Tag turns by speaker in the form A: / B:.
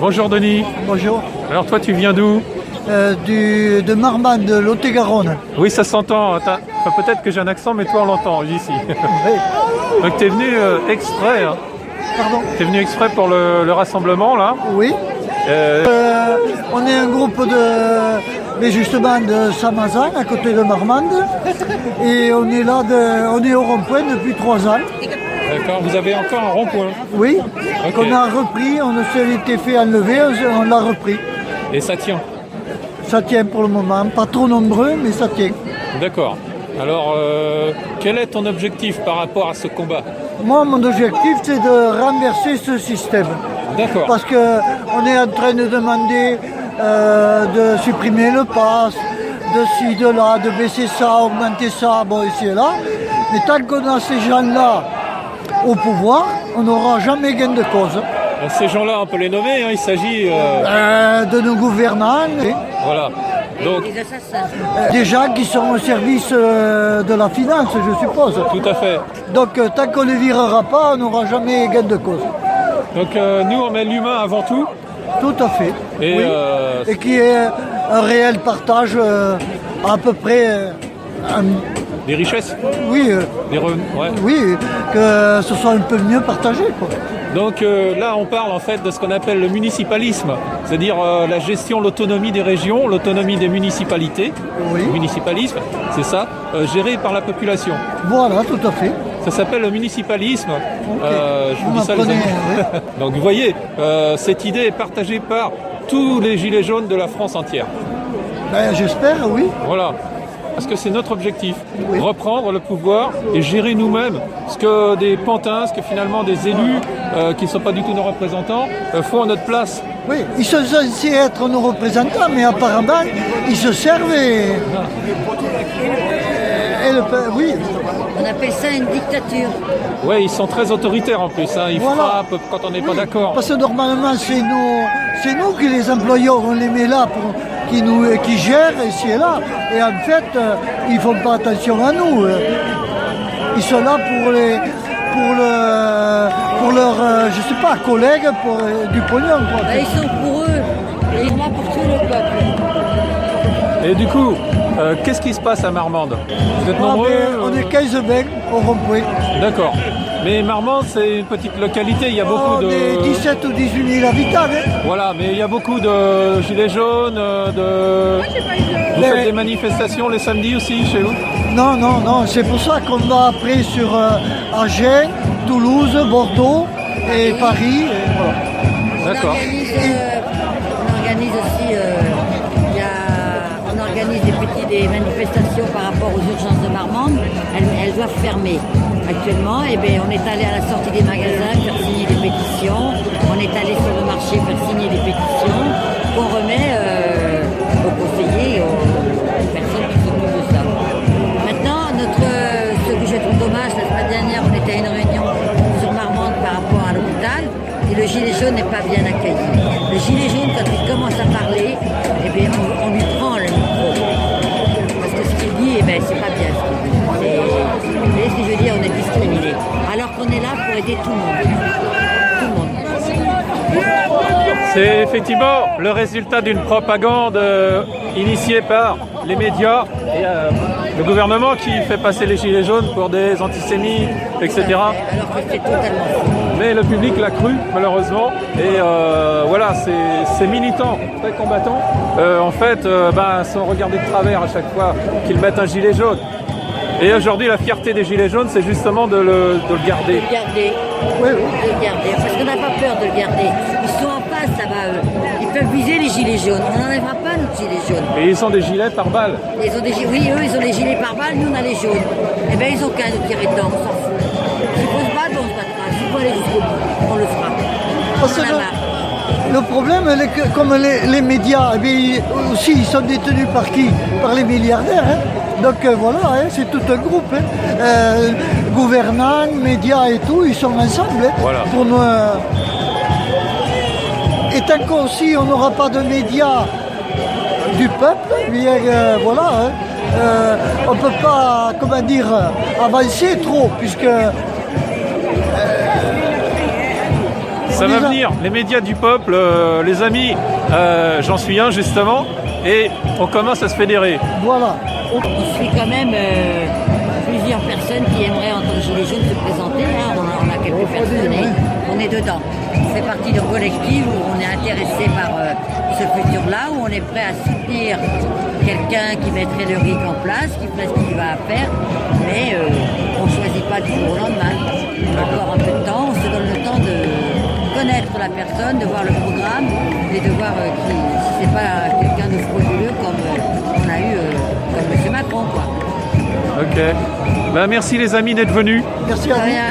A: Bonjour Denis.
B: Bonjour.
A: Alors toi tu viens d'où?
B: De Marmande, de Lot-et-Garonne.
A: Oui, ça s'entend. Enfin, peut-être que j'ai un accent, mais toi on l'entend ici.
B: Oui.
A: Donc tu es venu exprès, hein.
B: Pardon.
A: Tu es venu exprès pour le rassemblement là.
B: Oui.
A: Euh,
B: On est un groupe mais justement de Samazan, à côté de Marmande. Et on est là, on est au rond-point depuis 3 ans.
A: D'accord, vous avez encore un rond-point.
B: Oui.
A: Ok.
B: Qu'on a repris, on s'est été fait enlever, on l'a repris.
A: Et ça tient.
B: Ça tient pour le moment, pas trop nombreux, mais ça tient.
A: D'accord. Alors, quel est ton objectif par rapport à ce combat?
B: Moi, mon objectif, c'est de renverser ce système.
A: D'accord.
B: Parce qu'on est en train de demander de supprimer le pass, de ci, de là, de baisser ça, augmenter ça, bon, ici et là. Mais tant qu'on a ces gens-là au pouvoir, on n'aura jamais gain de cause.
A: Ces gens-là, on peut les nommer, hein, il s'agit...
B: De nos gouvernants,
A: Voilà. Donc,
B: des gens qui sont au service de la finance, je suppose.
A: tout à fait.
B: Donc tant qu'on ne les virera pas, on n'aura jamais gain de cause.
A: Donc nous, on met l'humain avant tout.
B: Tout à fait.
A: Et,
B: Oui. Et qui est un réel partage à peu près...
A: des richesses,
B: oui,
A: des revenus. Ouais.
B: oui, que ce soit un peu mieux partagé, quoi.
A: Donc là, on parle en fait de ce qu'on appelle le municipalisme, c'est-à-dire la gestion, l'autonomie des régions, l'autonomie des municipalités.
B: Oui.
A: Le municipalisme, c'est ça, géré par la population.
B: Voilà, tout à fait.
A: Ça s'appelle le municipalisme. Je vous
B: Vous
A: dis ça, les
B: m'apprenez,
A: amis.
B: oui.
A: Donc vous voyez, cette idée est partagée par tous les gilets jaunes de la France entière.
B: Ben, j'espère, oui.
A: Voilà. Parce que c'est notre objectif,
B: Oui.
A: reprendre le pouvoir et gérer nous-mêmes ce que des pantins, ce que finalement des élus qui ne sont pas du tout nos représentants font à notre place.
B: Oui, ils sont censés être nos représentants, mais apparemment, ils se servent oui,
C: On appelle ça une dictature.
A: Oui, ils sont très autoritaires en plus, hein. Ils
B: Voilà.
A: frappent quand on n'est pas d'accord.
B: parce que normalement, c'est nous qui les employons, on les met là qui gèrent ici et là. Et en fait, ils font pas attention à nous. Ils sont là pour leurs, je sais pas, collègues, pour du pognon, quoi.
C: Ils sont pour eux et ils sont là pour tout le peuple.
A: Et du coup, qu'est-ce qui se passe à Marmande? Vous êtes nombreux?
B: On est 15 bains au rond-point.
A: D'accord. Mais Marmande, c'est une petite localité, il y a beaucoup
B: On
A: de...
B: est 17 ou 18 000 habitants. Hein.
A: Voilà, mais il y a beaucoup de gilets jaunes, Vous faites des manifestations les samedis aussi chez vous?
B: Non, c'est pour ça qu'on va après sur Agen, Toulouse, Bordeaux et Paris. Et voilà.
A: D'accord.
C: On organise aussi on organise des manifestations par rapport aux urgences de Marmande. Elles doivent fermer. Actuellement, on est allé à la sortie des magasins faire signer des pétitions. On est allé sur le marché faire signer des pétitions qu'on remet aux conseillers et aux personnes qui s'occupent de ça. Maintenant, ce que je trouve dommage, la semaine dernière, on était à une réunion sur Marmande par rapport à l'hôpital et le gilet jaune n'est pas bien accueilli. Le gilet jaune, quand il commence à parler, on lui prend le micro. Parce que ce qu'il dit, c'est pas bien ce qu'il dit. Vous voyez ce que je veux dire, on est discriminé. Alors qu'on est là pour aider tout le monde. Tout le monde.
A: C'est effectivement le résultat d'une propagande initiée par les médias et le gouvernement qui fait passer les gilets jaunes pour des antisémites, etc.
C: Alors que c'est totalement faux.
A: Mais le public l'a cru, malheureusement. Et voilà, ces militants très combattants, en fait, sont regardés de travers à chaque fois qu'ils mettent un gilet jaune. Et aujourd'hui, la fierté des gilets jaunes, c'est justement de le garder.
C: De le garder.
B: Oui.
C: De le garder. Parce qu'on n'a pas peur de le garder. Ils sont en face, ça va eux. Ils peuvent viser les gilets jaunes. On n'enlèvera pas notre gilet jaune.
A: Et ils ont des gilets par balle.
C: Oui, eux, ils ont les gilets par balle, nous, on a les jaunes. Ils ont qu'à nous tirer dedans, on s'en fout. S'il faut se battre, on se battra. S'il faut aller jusqu'au bout, on le fera.
B: Parce
C: On en a
B: que
C: marre.
B: le problème, comme les médias, aussi, ils sont détenus par qui? Par les milliardaires. Hein. Donc voilà, hein, c'est tout un groupe. Hein. Gouvernants, médias et tout, ils sont ensemble. Hein,
A: Voilà.
B: Pour nous, et tant qu'aussi on n'aura pas de médias du peuple, voilà, hein, on ne peut pas, avancer trop, puisque
A: Ça va venir, les médias du peuple, les amis, j'en suis un justement, et on commence à se fédérer.
B: Voilà.
C: On suit quand même plusieurs personnes qui aimeraient, en tant que Gilets jaunes, se présenter. Hein. On a quelques personnes et on est dedans. On fait partie d'un collectif où on est intéressé par ce futur-là, où on est prêt à soutenir quelqu'un qui mettrait le RIC en place, qui ferait ce qu'il va faire, mais on ne choisit pas du jour au lendemain. On a encore un peu de temps, on se donne le temps de connaître la personne, de voir le programme et de voir si c'est pas quelqu'un de frauduleux comme on a eu comme M. Macron. Quoi.
A: Ok. Ben, merci les amis d'être venus.
B: Merci à
C: De
B: vous.
C: rien.